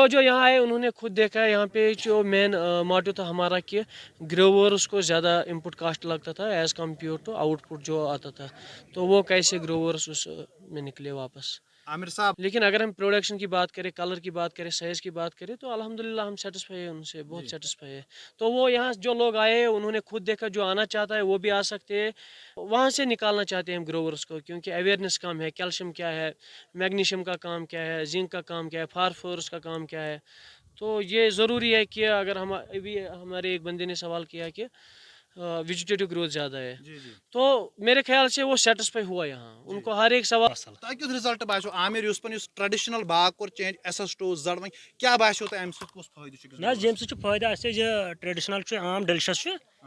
जो यहाँ आए उन्होंने खुद देखा है यहाँ पे जो मेन मोटिव था हमारा कि ग्रोवर्स को ज़्यादा इनपुट कास्ट लगता था एज़ कम्पेयर टू आउटपुट जो आता था, तो वो कैसे ग्रोवर्स उस में निकले वापस। आमिर साहब, लेकिन अगर हम प्रोडक्शन की बात करें, कलर की बात करें, साइज़ की बात करें, तो अल्हम्दुलिल्लाह हम सेटिस्फाई हैं उनसे, बहुत जी सेटिस्फाई है। तो वो यहाँ जो लोग आए उन्होंने खुद देखा, जो आना चाहता है वो भी आ सकते हैं। वहाँ से निकालना चाहते हैं हम ग्रोवर्स को, क्योंकि अवेयरनेस कम है, कैल्शियम क्या है, मैग्नीशियम का काम क्या है, जिंक का काम क्या है, फास्फोरस का काम क्या है। तो ये ज़रूरी है कि अगर हम अभी हमारे एक बंदे ने सवाल किया कि वेजिटेटिव ग्रोथ ज़्यादा है, जी जी तो मेरे ख्याल से वो सेटिस्फाई हुआ यहाँ, जी उनको हर एक सवाल असल। तक किस रिजल्ट बासो आमिर यूसुफन ट्रेडिशनल बाग कोर चेंज एसएस2 जड़ वन क्या बासो तो अम सत कुछ फायदे छ ना ग्रोवर्स जम फायदा ट्रेडिशनल आम डिलिशस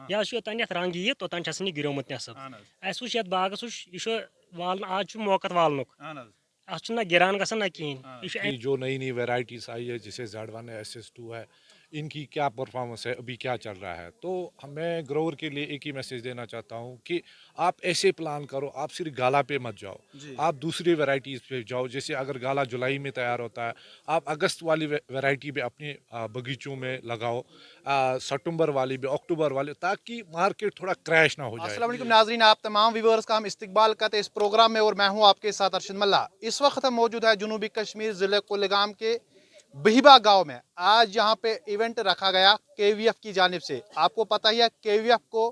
यह योतान रंग यी तोतान गिरोमुत नसब अहन हज अस वो बागस यह वाल आज मौकत वालनुक अहन हज अत ना गिरान गसान ना कहें कि जो नई नई वैरायटीज आई है जैसे Z1 है SS2 है, इनकी क्या परफॉर्मेंस है, अभी क्या चल रहा है। तो मैं ग्रोवर के लिए एक ही मैसेज देना चाहता हूँ कि आप ऐसे प्लान करो, आप सिर्फ गाला पे मत जाओ, जी आप दूसरी वैरायटीज़ पे जाओ। जैसे अगर गाला जुलाई में तैयार होता है, आप अगस्त वाली वैरायटी भी अपने बगीचों में लगाओ, सितंबर वाली भी, अक्टूबर वाली, ताकि मार्केट थोड़ा क्रैश ना हो जाए। अस्सलाम वालेकुम नाजरीन, आप तमाम व्यूवर्स का हम इस्तकबाल करते हैं इस प्रोग्राम में और मैं हूं आपके साथ अरशद मल्ला। इस वक्त हम मौजूद है जनूबी कश्मीर ज़िले कुलगाम के बिहिबा गांव में। आज यहाँ पे इवेंट रखा गया केवीएफ की जानिब से। आपको पता ही है केवीएफ को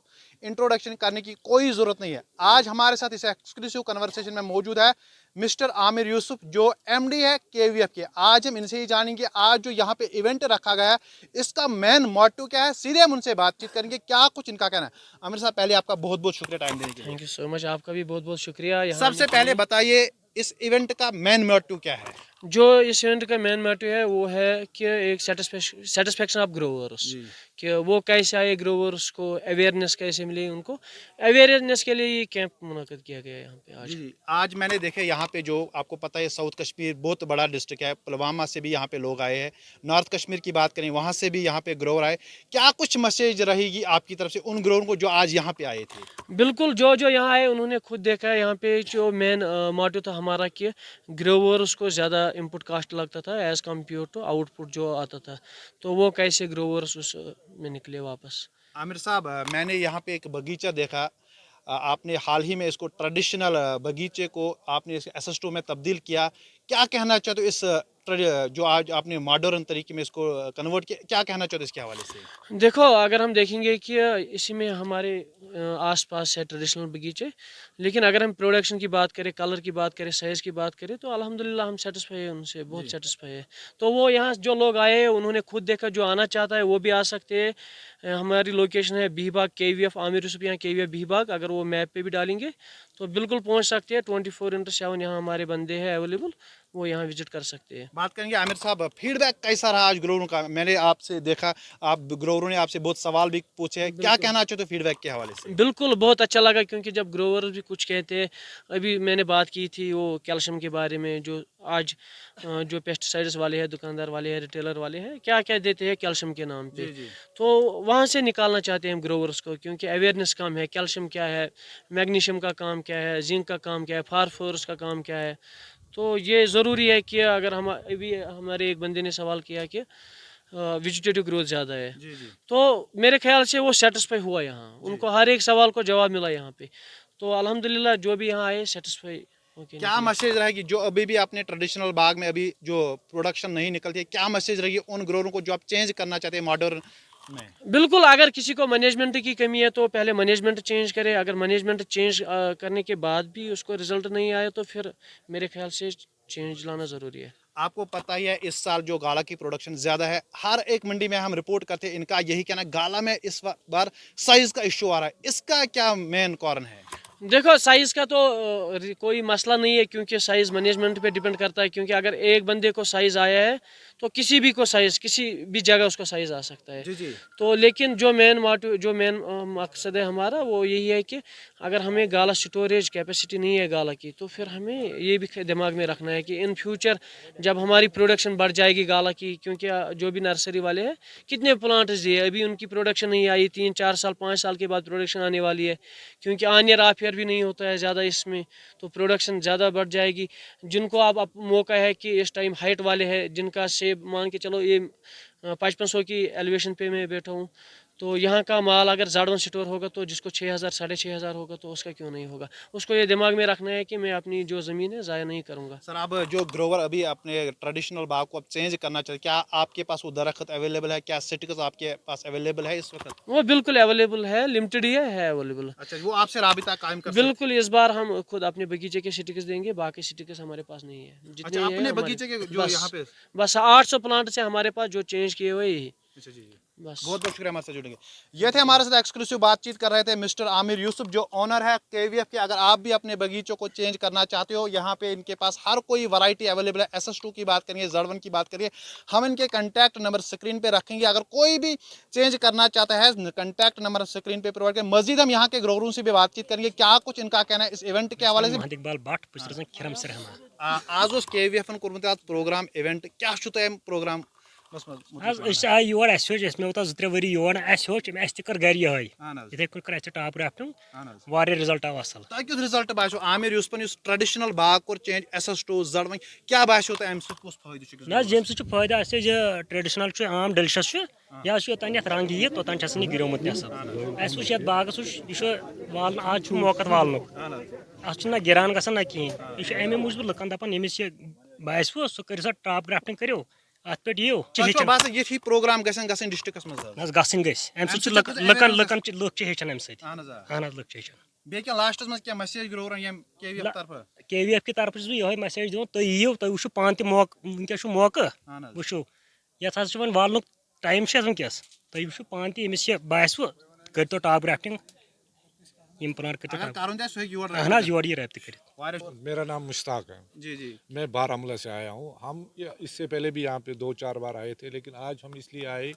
इंट्रोडक्शन करने की कोई ज़रूरत नहीं है। आज हमारे साथ इस एक्सक्लूसिव कन्वर्सेशन में मौजूद है मिस्टर आमिर यूसुफ, जो एमडी है केवीएफ के। आज हम इनसे ही जानेंगे आज जो यहाँ पे इवेंट रखा गया है इसका मेन मोटिव क्या है। सीधे हम उनसे बातचीत करेंगे, क्या कुछ इनका कहना है। आमिर साहब, पहले आपका बहुत बहुत शुक्रिया टाइम देने के लिए। थैंक यू सो मच, आपका भी बहुत बहुत शुक्रिया यहाँ आने सबसे के पहले लिए। बताइए इस इवेंट का मेन मोटिव क्या है। जो इस इवेंट का मेन मोटिव है वो है कि एक सेटिस्फेक्शन ऑफ ग्रोवर्स, जी कि वो कैसे आए, ग्रोवर्स को अवेयरनेस कैसे मिली, उनको अवेयरनेस के लिए ये कैंप मुनक़िद किया गया है यहाँ पे आज। जी आज मैंने देखे यहाँ पे, जो आपको पता है साउथ कश्मीर बहुत बड़ा डिस्ट्रिक्ट है, पुलवामा से भी यहाँ पे लोग आए हैं। नॉर्थ कश्मीर की बात करें वहाँ से भी यहाँ पे ग्रोवर आए। क्या कुछ मैसेज रहेगी आपकी तरफ से उन ग्रोवर को जो आज यहाँ पे आए थे। बिल्कुल, जो जो यहाँ आए उन्होंने खुद देखा है यहाँ पे जो मेन मोटिव था हमारा कि ग्रोवर्स को ज़्यादा इनपुट कास्ट लगता था एज़ कम्पेयर टू आउटपुट जो आता था, तो वो कैसे ग्रोवर्स उस में निकले वापस। आमिर साहब, मैंने यहाँ पे एक बगीचा देखा। आपने हाल ही में इसको ट्रेडिशनल बगीचे को आपने एसएस2 में तब्दील किया। क्या कहना चाहते हो इस जो आज आपने मॉडर्न तरीके में इसको कन्वर्ट किया, क्या कहना चाहते हो इसके हवाले से। देखो, अगर हम देखेंगे कि इसी में हमारे आसपास है ट्रेडिशनल बगीचे, लेकिन अगर हम प्रोडक्शन की बात करें, कलर की बात करें, साइज़ की बात करें, तो अल्हम्दुलिल्लाह हम सेटिस्फाई हैं उनसे, बहुत जी सेटिस्फाई है। तो वो यहाँ जो लोग आए उन्होंने खुद देखा, जो आना चाहता है वो भी आ सकते हैं। हमारी लोकेशन है बीहबाग केवीएफ आमिर यूसुफ, यहाँ केवीएफ बीहबाग, अगर वो मैप पे भी डालेंगे तो बिल्कुल पहुँच सकते हैं। 24/7 यहाँ हमारे बंदे हैं अवेलेबल, वो यहाँ विजिट कर सकते हैं। बात करेंगे आमिर साहब, फीडबैक कैसा रहा आज ग्रोवरों का। मैंने आपसे देखा, आप ग्रोवरों ने आपसे बहुत सवाल भी पूछे हैं, क्या बिल्कुल कहना चाहते हो फीडबैक के हवाले से। बिल्कुल, बहुत अच्छा लगा, क्योंकि जब ग्रोवर्स भी कुछ कहते हैं, अभी मैंने बात की थी वो कैल्शियम के बारे में, जो आज जो पेस्टिसाइड्स वाले हैं, दुकानदार वाले हैं, रिटेलर वाले हैं, क्या क्या देते हैं कैल्शियम के नाम पे, जी जी तो वहाँ से निकालना चाहते हैं हम ग्रोवर्स को, क्योंकि अवेयरनेस कम है, कैल्शियम क्या है, मैग्नीशियम का काम क्या है, जिंक का काम क्या है, फास्फोरस का काम क्या है। तो ये ज़रूरी है कि अगर हम अभी हमारे एक बंदे ने सवाल किया कि वेजिटेटिव ग्रोथ ज़्यादा है, जी जी तो मेरे ख्याल से वो सेटिस्फाई हुआ यहाँ, जी उनको हर एक सवाल को जवाब मिला यहाँ पे। तो अल्हम्दुलिल्लाह जो भी यहाँ आए सेटिस्फाई होके क्या निकले। मैसेज रहेगी जो अभी भी आपने ट्रेडिशनल बाग में अभी जो प्रोडक्शन नहीं निकलती है, क्या मैसेज रहेगी उन ग्रोवरों को जो आप चेंज करना चाहते हैं मॉडर्न में। बिल्कुल, अगर किसी को मैनेजमेंट की कमी है तो पहले मैनेजमेंट चेंज करे, अगर मैनेजमेंट चेंज करने के बाद भी उसको रिजल्ट नहीं आया तो फिर मेरे ख्याल से चेंज लाना ज़रूरी है। आपको पता ही है इस साल जो गाला की प्रोडक्शन ज्यादा है, हर एक मंडी में हम रिपोर्ट करते हैं, इनका यही कहना है गाला में इस बार साइज का इश्यू आ रहा है। इसका क्या मेन कारण है। देखो, साइज़ का तो कोई मसला नहीं है, क्योंकि साइज़ मैनेजमेंट पे डिपेंड करता है, क्योंकि अगर एक बंदे को साइज़ आया है तो किसी भी को साइज़ किसी भी जगह उसका साइज़ आ सकता है। जी जी तो लेकिन जो मेन मकसद है हमारा वो यही है कि अगर हमें गाला स्टोरेज कैपेसिटी नहीं है गाला की, तो फिर हमें ये भी दिमाग में रखना है कि इन फ्यूचर जब हमारी प्रोडक्शन बढ़ जाएगी गाला की, क्योंकि जो भी नर्सरी वाले हैं कितने प्लांट्स दिए, अभी उनकी प्रोडक्शन नहीं आई, 3-4 साल 5 साल के बाद प्रोडक्शन आने वाली है, क्योंकि आन ईयर ऑफ ईयर भी नहीं होता है ज़्यादा इसमें, तो प्रोडक्शन ज़्यादा बढ़ जाएगी। जिनको अब मौका है कि इस टाइम हाइट वाले हैं जिनका सेल ये मान के चलो ये 5500 की एलिवेशन पे मैं बैठा हूँ, तो यहाँ का माल अगर जाड़वन स्टोर होगा तो जिसको 6000 6500 होगा तो उसका क्यों नहीं होगा। उसको ये दिमाग में रखना है कि मैं अपनी जो ज़मीन है ज़ाया नहीं करूँगा। सर अब जो ग्रोवर अभी अपने ट्रेडिशनल बाग को अब चेंज करना चाहिए, क्या आपके पास वो दरख्त अवेलेबल है, क्या सिटिकस आपके पास अवेलेबल है इस वक्त? वो बिल्कुल अवेलेबल है, लिमिटेड ही है अवेलेबल। अच्छा, वो आपसे राबिता कायम कर सकते हैं? बिल्कुल इस बार हम खुद अपने बगीचे के स्टिकर्स देंगे, बाकी स्टिकर्स हमारे पास नहीं है। जितने अच्छा, हैं अपने हमारे- बगीचे के जो बस- यहाँ पे? बस 800 प्लांट से हमारे पास जो चेंज किए हुए यही अच्छा जी, बस। बहुत बहुत शुक्रिया हमारे साथ जुड़ेंगे। ये थे हमारे साथ एक्सक्लूसिव बातचीत कर रहे थे मिस्टर आमिर यूसुफ, जो ओनर है केवीएफ के। अगर आप भी अपने बगीचों को चेंज करना चाहते हो, यहाँ पे इनके पास हर कोई वैरायटी अवेलेबल है। SS2 की बात करिए, जड़वन की बात करिए, हम इनके कॉन्टैक्ट नंबर स्क्रीन पे रखेंगे। अगर कोई भी चेंज करना चाहता है, कॉन्टैक्ट नंबर स्क्रीन पे प्रोवाइड करें। मजीद हम यहाँ के ग्रोवरों से भी बातचीत करेंगे, क्या कुछ इनका कहना है इस इवेंट के हवाले से। महद इकबाल भट बस रोजान खिरम सरहमा आज केवीएफ कोर्मुत प्रोग्राम इवेंट, क्या प्रोग्राम आए योर मे वोत 2-3 वरी योर अस कर गर ये इथे कर टॉप ग्राफ्टिंग वारिया रिजल्ट आव असल। तक क्यों रिजल्ट बासो आमिर यूसुफन ट्रेडिशनल बाग कोर चेंज SS2 जड़वन, क्या बासो तो अम सत फायदे ना जम फायदा अस ट्रेडिशनल आम डिलिशियस यह योतान रंग यी तोतान गिरोमुत असल। अस वो बागस यह वाल आज मौकत वालनुक अत ना गिरान गसान ना कहें। यह अमे मूजूब लुकन दपान यमिस यह बासो सह कर टॉप ग्राफ्टिंग करो अत पे यीव ये प्रोग्राम गसन डिस्ट्रिक्टस मज गसन लुकन लुक हेचान अम सह लुक बे क्या लास्टस मज क्या मैसेज ग्रोवर यम केवीएफ तरफ KVF की तरफ यह मैसेज दिवन तुम यीव तुम वो पान वनकस मौका वो ये वन वालनुक टाइम वनकस तुम वो पान तमिस यह बासव कर तो टॉप ग्राफ्टिंग यम प्लांट कर योर ये रब्त कर। मेरा नाम मुश्ताक है जी जी, मैं बारामूला से आया हूँ। हम इससे पहले भी यहाँ पे 2-4 बार आए थे, लेकिन आज हम इसलिए आए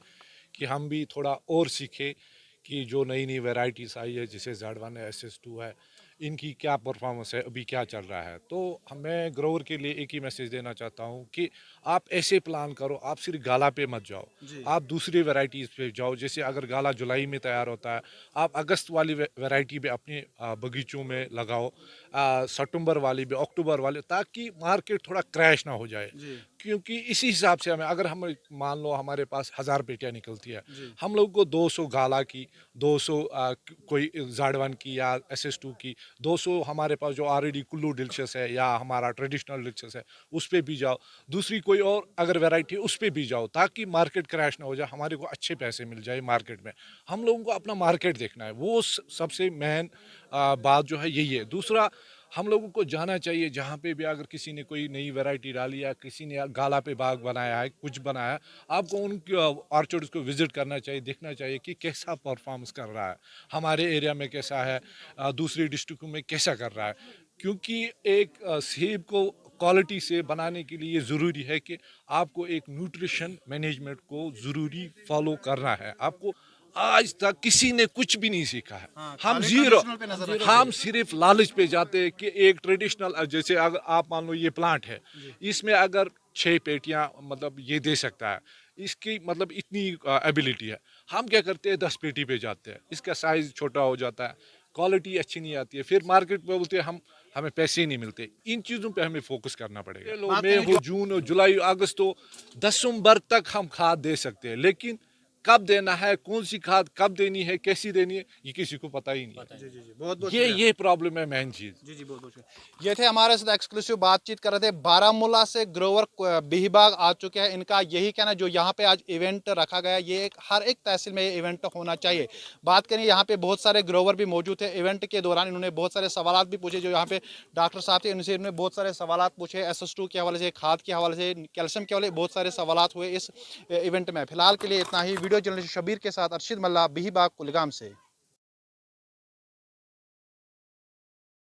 कि हम भी थोड़ा और सीखे कि जो नई नई वैरायटीज़ आई है, जैसे Z1 है, SS2 है, इनकी क्या परफॉर्मेंस है, अभी क्या चल रहा है। तो मैं ग्रोवर के लिए एक ही मैसेज देना चाहता हूँ कि आप ऐसे प्लान करो, आप सिर्फ गाला पे मत जाओ, आप दूसरी वैरायटीज़ पे जाओ। जैसे अगर गाला जुलाई में तैयार होता है, आप अगस्त वाली वैरायटी भी अपने बगीचों में लगाओ, सितंबर वाली भी, अक्टूबर वाली, ताकि मार्केट थोड़ा क्रैश ना हो जाए। क्योंकि इसी हिसाब से हमें, अगर हम मान लो हमारे पास 1000 पेटियाँ निकलती है, हम लोग को 200 गाला की, 200 कोई Z1 की या SS2 की, 200 हमारे पास जो ऑलरेडी कुल्लू डिलिशियस है या हमारा ट्रेडिशनल डिलिशियस है उस पर भी जाओ, दूसरी कोई और अगर वैरायटी है उस पर भी जाओ, ताकि मार्केट क्रैश ना हो जाए, हमारे को अच्छे पैसे मिल जाए मार्केट में। हम लोगों को अपना मार्केट देखना है, वो सबसे मेन बात जो है यही है। दूसरा, हम लोगों को जाना चाहिए जहाँ पे भी अगर किसी ने कोई नई वैरायटी डाली या किसी ने गाला पे बाग बनाया है, कुछ बनाया है, आपको उन ऑर्चर्ड्स को विज़िट करना चाहिए, देखना चाहिए कि कैसा परफॉर्मेंस कर रहा है, हमारे एरिया में कैसा है, दूसरी डिस्ट्रिक्टों में कैसा कर रहा है। क्योंकि एक सेब को क्वालिटी से बनाने के लिए ज़रूरी है कि आपको एक न्यूट्रिशन मैनेजमेंट को ज़रूरी फॉलो करना है। आपको आज तक किसी ने कुछ भी नहीं सीखा है। हम जीरो, हम सिर्फ लालच पे जाते हैं कि एक ट्रेडिशनल, जैसे अगर आप मान लो ये प्लांट है, इसमें अगर 6 पेटियां मतलब ये दे सकता है, इसकी मतलब इतनी एबिलिटी है, हम क्या करते हैं 10 पेटी पे जाते हैं, इसका साइज छोटा हो जाता है, क्वालिटी अच्छी नहीं आती है, फिर मार्केट में बोलते हैं हमें पैसे नहीं मिलते। इन चीज़ों पे हमें फोकस करना पड़ेगा। मई हो, जून हो, जुलाई, अगस्त हो, दिसंबर तक हम खाद दे सकते हैं, लेकिन कब देना है, कौन सी खाद कब देनी है, कैसी देनी है, ये किसी को पता ही नहीं है। जी जी जी, बहुत बहुत ये प्रॉब्लम है मेन चीज़। जी जी, बहुत बहुत ये थे हमारे साथ एक्सक्लूसिव बातचीत कर रहे थे। बारामूला से ग्रोवर बिहीबाग आ चुके हैं। इनका यही कहना, जो यहाँ पे आज इवेंट रखा गया, ये हर एक तहसील में ये इवेंट होना चाहिए। बात करें, यहाँ पे बहुत सारे ग्रोवर भी मौजूद थे। इवेंट के दौरान इन्होंने बहुत सारे सवाल भी पूछे, जो यहाँ पे डॉक्टर साहब थे उनसे इन्होंने बहुत सारे सवाल पूछे, SS2 के हवाले से, खाद के हवाले से, कैल्शियम के हवाले से बहुत सारे सवाल हुए इस इवेंट में। फिलहाल के लिए इतना ही। वीडियो जर्नलिस्ट शबीर के साथ अरशद मल्ला, बिहीबाग कुलगाम से।